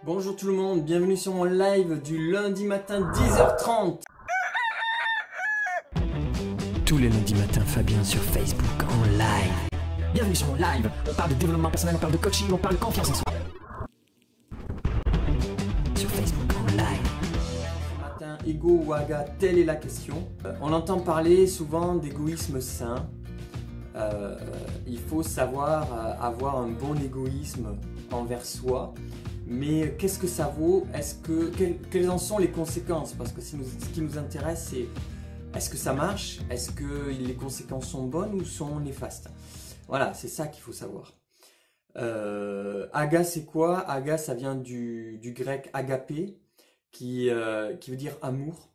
Bonjour tout le monde, bienvenue sur mon live du lundi matin 10h30. Tous les lundis matins, Fabien sur Facebook en live. Bienvenue sur mon live. On parle de développement personnel, on parle de coaching, on parle de confiance en soi. Sur Facebook en live. Ce matin, ego ou aga, telle est la question. On entend parler souvent d'égoïsme sain. Il faut savoir avoir un bon égoïsme envers soi. Mais qu'est-ce que ça vaut? Quelles en sont les conséquences? Parce que ce qui nous intéresse, c'est est-ce que ça marche? Est-ce que les conséquences sont bonnes ou sont néfastes? Voilà, c'est ça qu'il faut savoir. Aga, c'est quoi? Aga, ça vient du grec agapé, qui veut dire amour.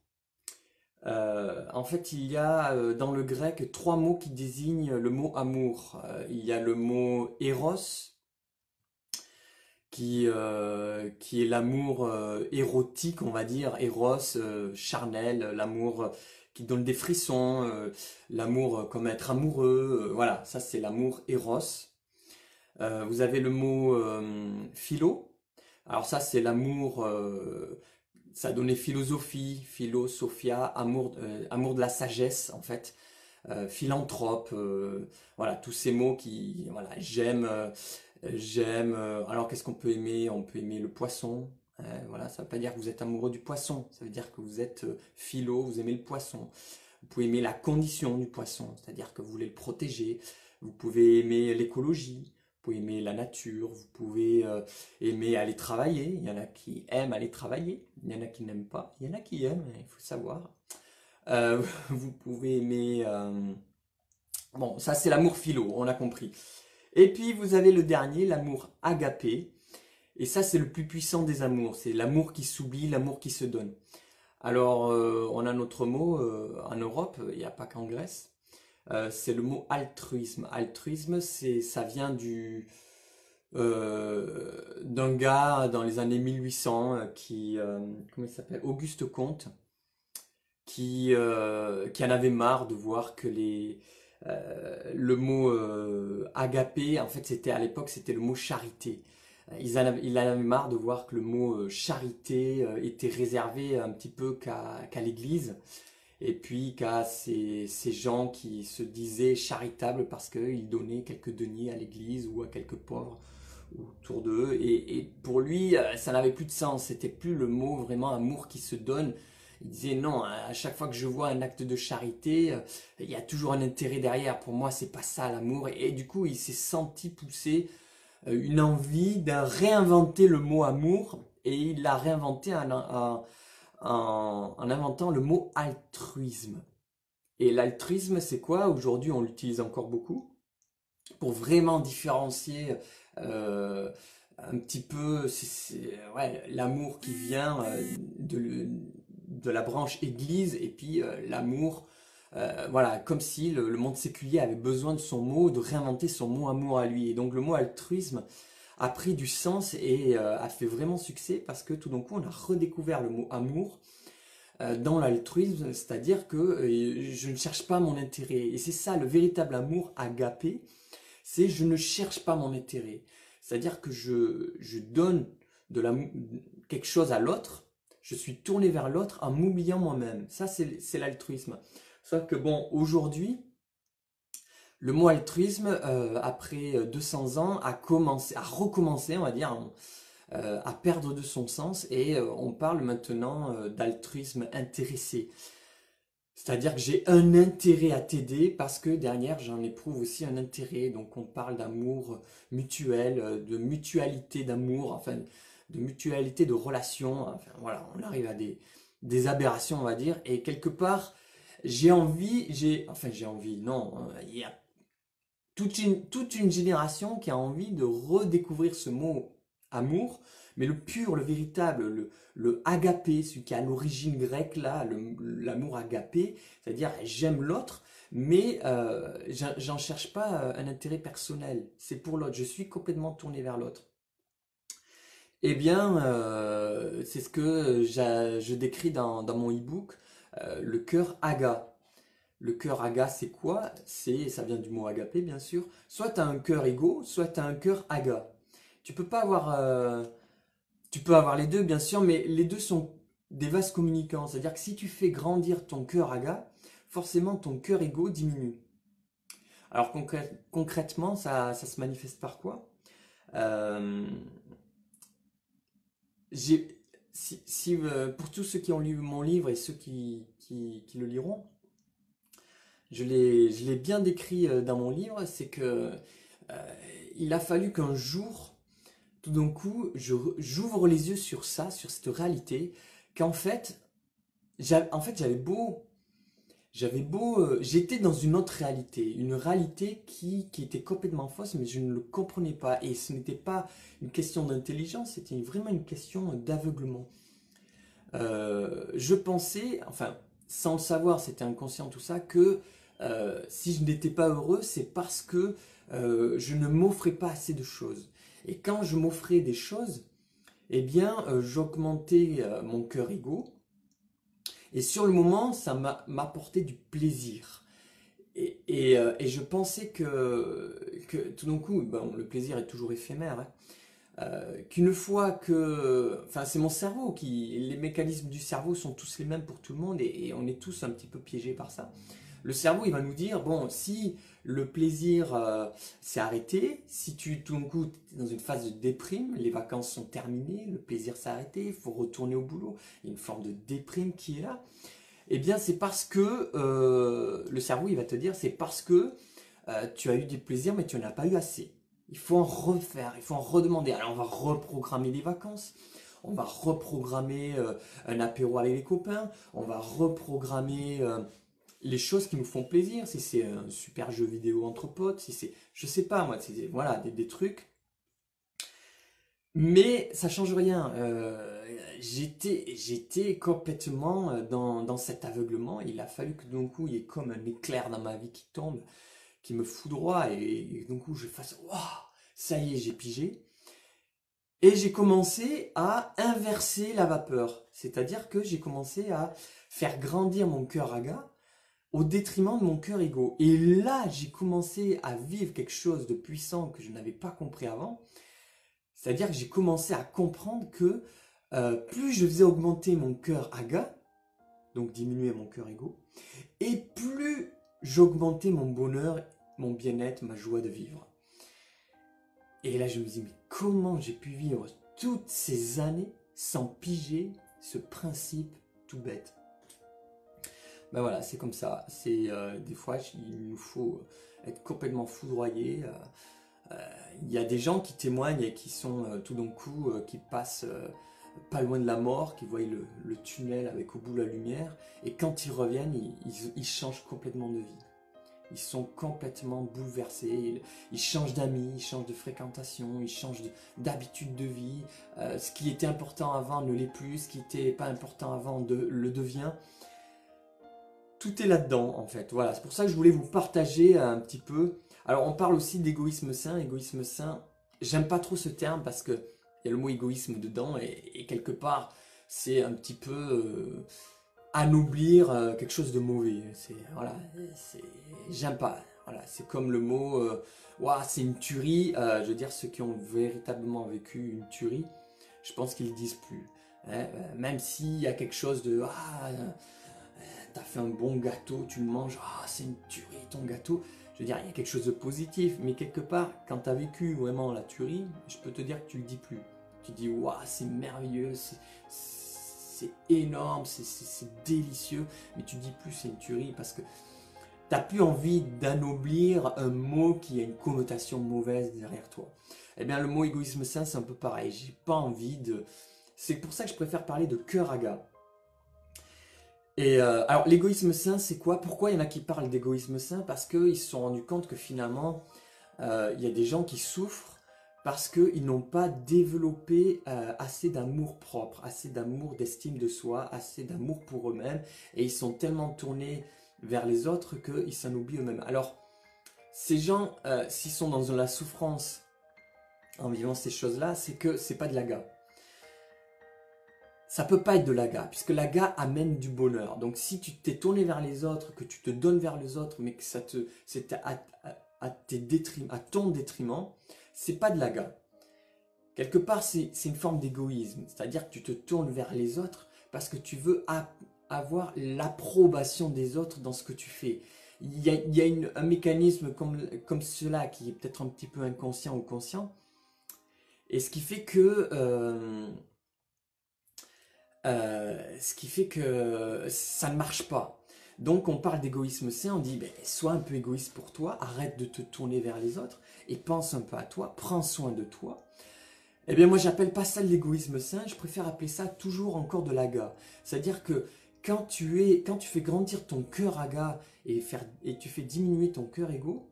En fait, il y a dans le grec trois mots qui désignent le mot amour. Il y a le mot eros, qui est l'amour érotique, on va dire, éros, charnel, l'amour qui donne des frissons, l'amour comme être amoureux, voilà, ça c'est l'amour éros. Vous avez le mot philo, alors ça c'est l'amour, ça donnait philosophie, philosophia, amour de la sagesse en fait, philanthrope, voilà, tous ces mots qui, voilà, j'aime, alors qu'est-ce qu'on peut aimer? On peut aimer le poisson. Voilà, ça ne veut pas dire que vous êtes amoureux du poisson, ça veut dire que vous êtes philo, vous aimez le poisson. Vous pouvez aimer la condition du poisson, c'est-à-dire que vous voulez le protéger. Vous pouvez aimer l'écologie, vous pouvez aimer la nature, vous pouvez aimer aller travailler. Il y en a qui aiment aller travailler, il y en a qui n'aiment pas, il y en a qui aiment, il faut savoir. Vous pouvez aimer... Bon, ça c'est l'amour philo, on a compris. Et puis vous avez le dernier, l'amour agapé. Et ça c'est le plus puissant des amours. C'est l'amour qui s'oublie, l'amour qui se donne. Alors on a notre mot en Europe, il n'y a pas qu'en Grèce. C'est le mot altruisme. Altruisme, ça vient d'un gars dans les années 1800 comment il s'appelle? Auguste Comte, qui en avait marre de voir que le mot agapé, en fait, à l'époque, c'était le mot charité. Il en avait marre de voir que le mot charité était réservé un petit peu qu'à l'Église, et puis qu'à ces gens qui se disaient charitables parce qu'ils donnaient quelques deniers à l'Église ou à quelques pauvres autour d'eux. Et pour lui, ça n'avait plus de sens. C'était plus le mot vraiment amour qui se donne. Il disait non, à chaque fois que je vois un acte de charité, il y a toujours un intérêt derrière. Pour moi, c'est pas ça l'amour. Et du coup, il s'est senti pousser une envie de réinventer le mot amour. Et il l'a réinventé en inventant le mot altruisme. Et l'altruisme, c'est quoi? Aujourd'hui, on l'utilise encore beaucoup pour vraiment différencier un petit peu ouais, l'amour qui vient de la branche église et puis l'amour, voilà, comme si le monde séculier avait besoin de son mot, de réinventer son mot amour à lui. Et donc le mot altruisme a pris du sens et a fait vraiment succès parce que tout d'un coup on a redécouvert le mot amour dans l'altruisme, c'est-à-dire que je ne cherche pas mon intérêt. Et c'est ça le véritable amour agapé, c'est je ne cherche pas mon intérêt. C'est-à-dire que je donne quelque chose à l'autre, je suis tourné vers l'autre en m'oubliant moi-même. Ça, c'est l'altruisme. Sauf que bon, aujourd'hui, le mot altruisme, après 200 ans, a recommencé, on va dire, à perdre de son sens et on parle maintenant d'altruisme intéressé. C'est-à-dire que j'ai un intérêt à t'aider parce que derrière j'en éprouve aussi un intérêt. Donc on parle d'amour mutuel, de mutualité d'amour, enfin de mutualité de relation. Enfin voilà, on arrive à des aberrations on va dire. Et quelque part j'ai envie, non, il y a toute une génération qui a envie de redécouvrir ce mot amour, mais le pur, le véritable, le agapé, celui qui a l'origine grecque là, l'amour agapé, c'est-à-dire j'aime l'autre, mais j'en cherche pas un intérêt personnel, c'est pour l'autre, je suis complètement tourné vers l'autre. Eh bien, c'est ce que je décris dans mon e-book, le cœur aga. Le cœur aga, c'est quoi? Ça vient du mot agapé, bien sûr. Soit tu as un cœur égo, soit tu as un cœur aga. Tu peux pas avoir Tu peux avoir les deux, bien sûr, mais les deux sont des vases communicants. C'est-à-dire que si tu fais grandir ton cœur aga, forcément ton cœur égo diminue. Alors concrètement, ça se manifeste par quoi? Euh, pour tous ceux qui ont lu mon livre et ceux qui le liront, je l'ai bien décrit dans mon livre, c'est que il a fallu qu'un jour, tout d'un coup, j'ouvre les yeux sur ça, sur cette réalité, qu'en fait, j'étais dans une autre réalité, une réalité qui était complètement fausse, mais je ne le comprenais pas. Et ce n'était pas une question d'intelligence, c'était vraiment une question d'aveuglement. Je pensais, enfin, sans le savoir, c'était inconscient tout ça, que si je n'étais pas heureux, c'est parce que je ne m'offrais pas assez de choses. Et quand je m'offrais des choses, eh bien, j'augmentais mon cœur égo. Et sur le moment, ça m'apportait du plaisir. Et je pensais que tout d'un coup, bon, le plaisir est toujours éphémère, hein, qu'une fois que... Enfin, c'est mon cerveau qui... Les mécanismes du cerveau sont tous les mêmes pour tout le monde et on est tous un petit peu piégés par ça. Le cerveau, il va nous dire, bon, si le plaisir s'est arrêté, si tu, tout d'un coup, es dans une phase de déprime, les vacances sont terminées, le plaisir s'est arrêté, il faut retourner au boulot, il y a une forme de déprime qui est là, eh bien, c'est parce que le cerveau, il va te dire, c'est parce que tu as eu des plaisirs, mais tu n'en as pas eu assez. Il faut en refaire, il faut en redemander. Alors, on va reprogrammer les vacances, on va reprogrammer un apéro avec les copains, on va reprogrammer les choses qui nous font plaisir, si c'est un super jeu vidéo entre potes, si c'est, je sais pas moi, c'est voilà, des trucs. Mais ça change rien. J'étais complètement dans cet aveuglement. Il a fallu que d'un coup, il y ait comme un éclair dans ma vie qui tombe, qui me foudroie, et d'un coup, je fasse waouh, ça y est, j'ai pigé. Et j'ai commencé à inverser la vapeur. C'est-à-dire que j'ai commencé à faire grandir mon cœur aga au détriment de mon cœur égo. Et là, j'ai commencé à vivre quelque chose de puissant que je n'avais pas compris avant. C'est-à-dire que j'ai commencé à comprendre que plus je faisais augmenter mon cœur aga, donc diminuer mon cœur égo, et plus j'augmentais mon bonheur, mon bien-être, ma joie de vivre. Et là, je me dis, mais comment j'ai pu vivre toutes ces années sans piger ce principe tout bête? Ben voilà, c'est comme ça. C'est des fois, il nous faut être complètement foudroyé. Il y a des gens qui témoignent et qui sont tout d'un coup, qui passent pas loin de la mort, qui voient le tunnel avec au bout la lumière. Et quand ils reviennent, ils changent complètement de vie. Ils sont complètement bouleversés, ils changent d'amis, ils changent de fréquentation, ils changent d'habitude de vie. Ce qui était important avant ne l'est plus, ce qui n'était pas important avant le devient. Tout est là-dedans en fait. Voilà, c'est pour ça que je voulais vous partager un petit peu. Alors on parle aussi d'égoïsme sain. Égoïsme sain, j'aime pas trop ce terme parce que il y a le mot égoïsme dedans et quelque part c'est un petit peu anoblir quelque chose de mauvais. Voilà, j'aime pas. Voilà, c'est comme le mot ouah, c'est une tuerie. Je veux dire, ceux qui ont véritablement vécu une tuerie, je pense qu'ils le disent plus. Hein, même s'il y a quelque chose de t'as fait un bon gâteau, tu le manges, c'est une tuerie ton gâteau. Je veux dire, il y a quelque chose de positif, mais quelque part, quand tu as vécu vraiment la tuerie, je peux te dire que tu le dis plus. Tu dis, waouh, c'est merveilleux, c'est énorme, c'est délicieux, mais tu dis plus c'est une tuerie parce que tu n'as plus envie d'anoblir un mot qui a une connotation mauvaise derrière toi. Eh bien, le mot égoïsme sain, c'est un peu pareil. J'ai pas envie de. C'est pour ça que je préfère parler de cœur aga. Et alors l'égoïsme sain c'est quoi? Pourquoi il y en a qui parlent d'égoïsme sain? Parce qu'ils se sont rendus compte que finalement il y a des gens qui souffrent parce qu'ils n'ont pas développé assez d'amour propre, assez d'amour, d'estime de soi, assez d'amour pour eux-mêmes et ils sont tellement tournés vers les autres qu'ils s'en oublient eux-mêmes. Alors ces gens s'ils sont dans la souffrance en vivant ces choses-là, c'est que c'est pas de l'aga. Ça peut pas être de l'aga, puisque l'aga amène du bonheur. Donc si tu t'es tourné vers les autres, que tu te donnes vers les autres, mais que c'est à ton détriment, c'est pas de l'aga. Quelque part, c'est une forme d'égoïsme. C'est-à-dire que tu te tournes vers les autres parce que tu veux avoir l'approbation des autres dans ce que tu fais. Il y a un mécanisme comme cela qui est peut-être un petit peu inconscient ou conscient. Et ce qui fait que ça ne marche pas. Donc on parle d'égoïsme sain, on dit ben, sois un peu égoïste pour toi, arrête de te tourner vers les autres et pense un peu à toi, prends soin de toi. Eh bien moi j'appelle pas ça de l'égoïsme sain, je préfère appeler ça toujours encore de l'aga. C'est-à-dire que quand tu fais grandir ton cœur aga et tu fais diminuer ton cœur égo,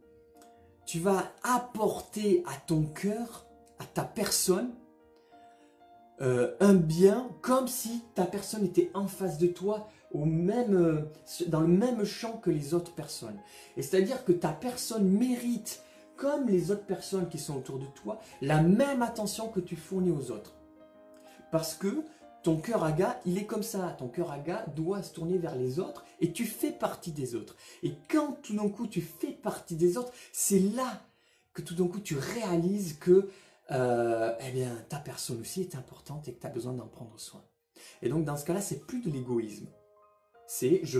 tu vas apporter à ton cœur, à ta personne, un bien comme si ta personne était en face de toi dans le même champ que les autres personnes. Et c'est-à-dire que ta personne mérite, comme les autres personnes qui sont autour de toi, la même attention que tu fournis aux autres. Parce que ton cœur aga, il est comme ça. Ton cœur aga doit se tourner vers les autres et tu fais partie des autres. Et quand tout d'un coup tu fais partie des autres, c'est là que tout d'un coup tu réalises que eh bien, ta personne aussi est importante et que tu as besoin d'en prendre soin. Et donc dans ce cas-là, c'est plus de l'égoïsme. C'est je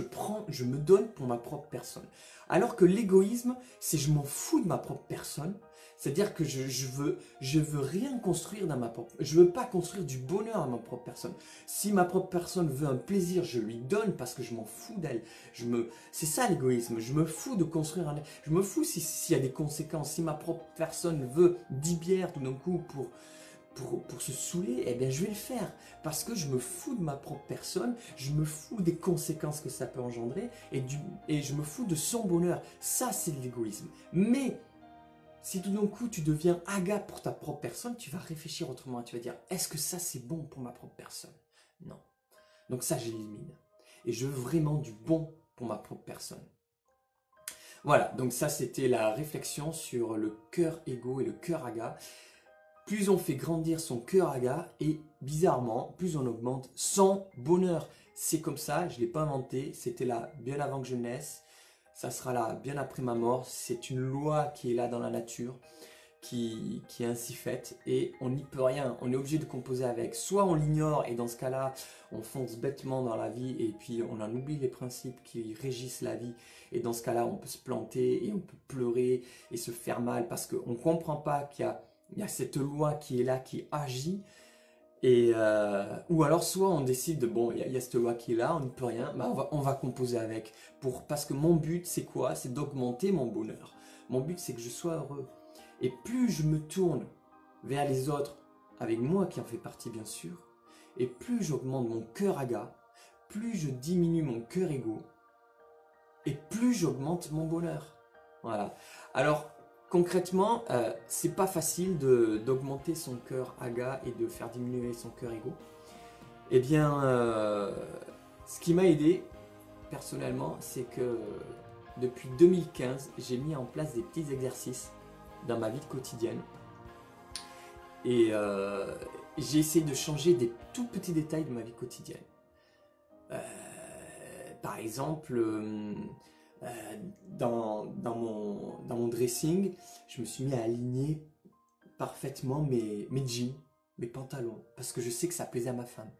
me donne pour ma propre personne. Alors que l'égoïsme, c'est je m'en fous de ma propre personne. C'est-à-dire que je veux rien construire dans ma propre... Je veux pas construire du bonheur à ma propre personne. Si ma propre personne veut un plaisir, je lui donne parce que je m'en fous d'elle. C'est ça l'égoïsme. Je me fous de construire un... Je me fous s'il y a des conséquences. Si ma propre personne veut 10 bières tout d'un coup pour se saouler, eh bien je vais le faire. Parce que je me fous de ma propre personne, je me fous des conséquences que ça peut engendrer et je me fous de son bonheur. Ça, c'est de l'égoïsme. Mais si tout d'un coup tu deviens aga pour ta propre personne, tu vas réfléchir autrement. Tu vas dire, est-ce que ça c'est bon pour ma propre personne? Non. Donc ça, j'élimine. Et je veux vraiment du bon pour ma propre personne. Voilà, donc ça c'était la réflexion sur le cœur égo et le cœur aga. Plus on fait grandir son cœur aga et bizarrement, plus on augmente son bonheur. C'est comme ça, je ne l'ai pas inventé, c'était là bien avant que je naisse. Ça sera là bien après ma mort. C'est une loi qui est là dans la nature, qui est ainsi faite et on n'y peut rien. On est obligé de composer avec. Soit on l'ignore et dans ce cas-là, on fonce bêtement dans la vie et puis on en oublie les principes qui régissent la vie. Et dans ce cas-là, on peut se planter et on peut pleurer et se faire mal parce qu'on ne comprend pas qu'il y a cette loi qui est là, qui agit. Ou alors soit on décide de bon, il y a cette loi qui est là, on n'y peut rien, bah on va composer avec. Parce que mon but c'est quoi? C'est d'augmenter mon bonheur. Mon but c'est que je sois heureux. Et plus je me tourne vers les autres, avec moi qui en fais partie bien sûr, et plus j'augmente mon cœur aga, plus je diminue mon cœur égo, et plus j'augmente mon bonheur. Voilà. Alors, concrètement, c'est pas facile d'augmenter son cœur aga et de faire diminuer son cœur égo. Eh bien, ce qui m'a aidé personnellement, c'est que depuis 2015, j'ai mis en place des petits exercices dans ma vie quotidienne. Et j'ai essayé de changer des tout petits détails de ma vie quotidienne. Par exemple, dans mon dressing, je me suis mis à aligner parfaitement mes jeans, mes pantalons, parce que je sais que ça plaisait à ma femme.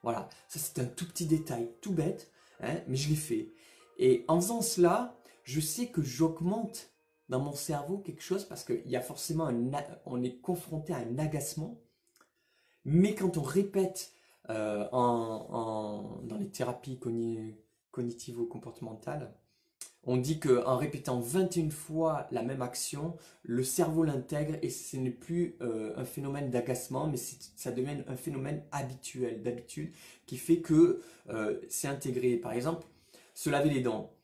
Voilà, ça c'est un tout petit détail, tout bête, hein, mais je l'ai fait. Et en faisant cela, je sais que j'augmente dans mon cerveau quelque chose, parce qu'il y a forcément on est confronté à un agacement, mais quand on répète dans les thérapies cognitivo-comportementales, on dit qu'en répétant 21 fois la même action, le cerveau l'intègre et ce n'est plus un phénomène d'agacement, mais ça devient un phénomène habituel, d'habitude, qui fait que c'est intégré. Par exemple, se laver les dents.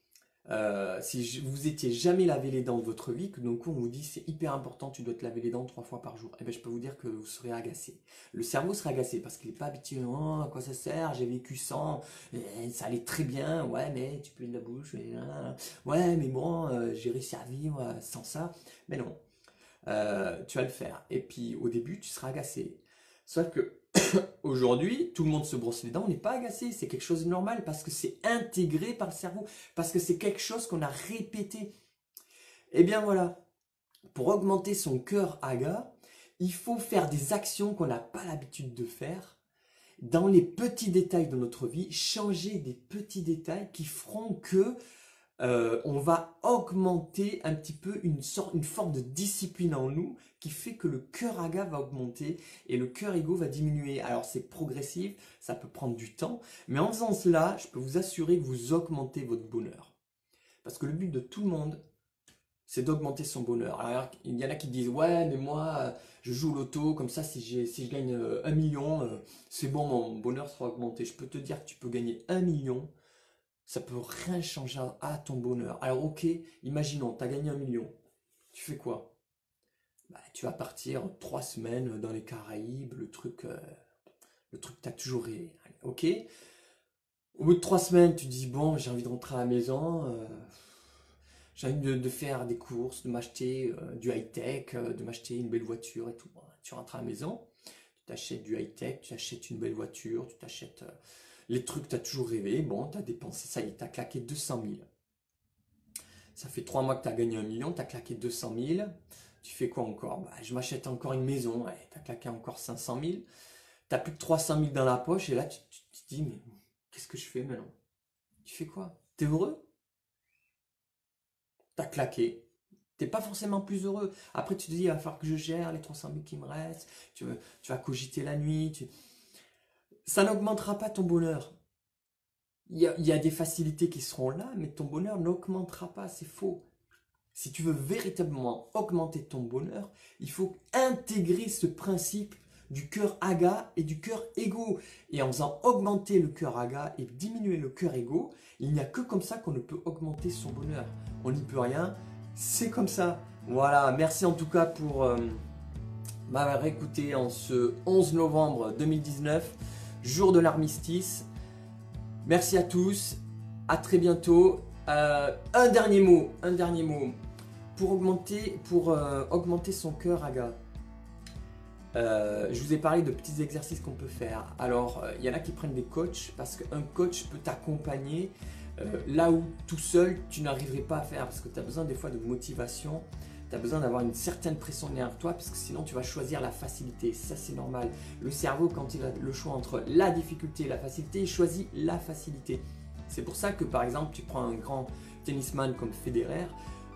Si vous étiez jamais lavé les dents de votre vie, que donc on vous dit c'est hyper important, tu dois te laver les dents 3 fois par jour, et bien je peux vous dire que vous serez agacé. Le cerveau sera agacé parce qu'il n'est pas habitué. Oh, à quoi ça sert? J'ai vécu sans, ça allait très bien. Ouais, mais tu pues de la bouche. Ouais, mais bon, j'ai réussi à vivre sans ça. Mais non, tu vas le faire. Et puis au début, tu seras agacé. Sauf que aujourd'hui, tout le monde se brosse les dents, on n'est pas agacé, c'est quelque chose de normal parce que c'est intégré par le cerveau, parce que c'est quelque chose qu'on a répété. Et bien voilà, pour augmenter son cœur aga, Il faut faire des actions qu'on n'a pas l'habitude de faire dans les petits détails de notre vie, changer des petits détails qui feront que on va augmenter un petit peu une forme de discipline en nous qui fait que le cœur aga va augmenter et le cœur égo va diminuer. Alors c'est progressif, ça peut prendre du temps, mais en faisant cela, je peux vous assurer que vous augmentez votre bonheur. Parce que le but de tout le monde, c'est d'augmenter son bonheur. Alors, il y en a qui disent, ouais, mais moi, je joue au loto, comme ça, si je gagne 1 million, c'est bon, mon bonheur sera augmenté. Je peux te dire que tu peux gagner 1 million, ça peut rien changer à ton bonheur. Alors, ok, imaginons, tu as gagné 1 million. Tu fais quoi? Bah, tu vas partir 3 semaines dans les Caraïbes, le truc que tu as toujours rêvé. Ok? Au bout de 3 semaines, tu te dis, bon, j'ai envie de rentrer à la maison, j'ai envie de faire des courses, de m'acheter du high-tech, de m'acheter une belle voiture et tout. Bon, tu rentres à la maison, tu t'achètes du high-tech, tu achètes une belle voiture, tu t'achètes les trucs que tu as toujours rêvé. Bon, tu as dépensé, ça y est, tu as claqué 200 000. Ça fait 3 mois que tu as gagné 1 million, tu as claqué 200 000. Tu fais quoi encore? Bah, je m'achète encore une maison, ouais, tu as claqué encore 500 000. Tu n'as plus que 300 000 dans la poche et là, tu te dis, mais qu'est-ce que je fais maintenant? Tu fais quoi? Tu es heureux? T'as claqué, t'es pas forcément plus heureux. Après, tu te dis, il va falloir que je gère les 300 000 qui me restent. Tu vas cogiter la nuit. Ça n'augmentera pas ton bonheur. Il y a des facilités qui seront là, mais ton bonheur n'augmentera pas. C'est faux. Si tu veux véritablement augmenter ton bonheur, il faut intégrer ce principe du cœur aga et du cœur égo. Et en faisant augmenter le cœur aga et diminuer le cœur égo, il n'y a que comme ça qu'on ne peut augmenter son bonheur. On n'y peut rien, c'est comme ça. Voilà, merci en tout cas pour m'avoir écouté en ce 11 novembre 2019, jour de l'armistice. Merci à tous, à très bientôt. Un dernier mot. Pour augmenter son cœur aga. Je vous ai parlé de petits exercices qu'on peut faire. Alors, il y en a qui prennent des coachs parce qu'un coach peut t'accompagner là où tout seul tu n'arriverais pas à faire parce que tu as besoin des fois de motivation, tu as besoin d'avoir une certaine pression derrière toi parce que sinon tu vas choisir la facilité. Ça, c'est normal. Le cerveau, quand il a le choix entre la difficulté et la facilité, il choisit la facilité. C'est pour ça que par exemple, tu prends un grand tennisman comme Federer.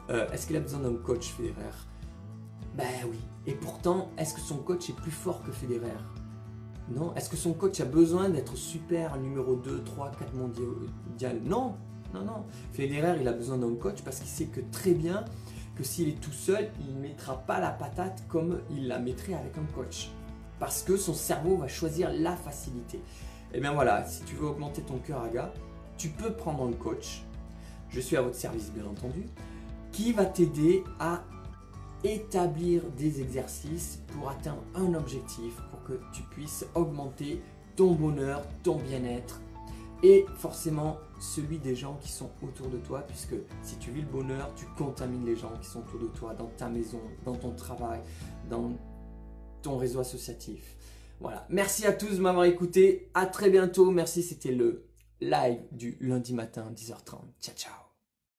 Est-ce qu'il a besoin d'un coach, Federer? Ben oui. Et pourtant, est-ce que son coach est plus fort que Federer? Non. Est-ce que son coach a besoin d'être super numéro 2, 3, 4 mondial? Non. Federer, il a besoin d'un coach parce qu'il sait que très bien que s'il est tout seul, il ne mettra pas la patate comme il la mettrait avec un coach. Parce que son cerveau va choisir la facilité. Et bien voilà, si tu veux augmenter ton cœur aga, tu peux prendre un coach. Je suis à votre service, bien entendu, qui va t'aider à établir des exercices pour atteindre un objectif, pour que tu puisses augmenter ton bonheur, ton bien-être et forcément celui des gens qui sont autour de toi, puisque si tu vis le bonheur, tu contamines les gens qui sont autour de toi, dans ta maison, dans ton travail, dans ton réseau associatif. Voilà, merci à tous de m'avoir écouté, à très bientôt, merci, c'était le live du lundi matin 10h30, ciao ciao.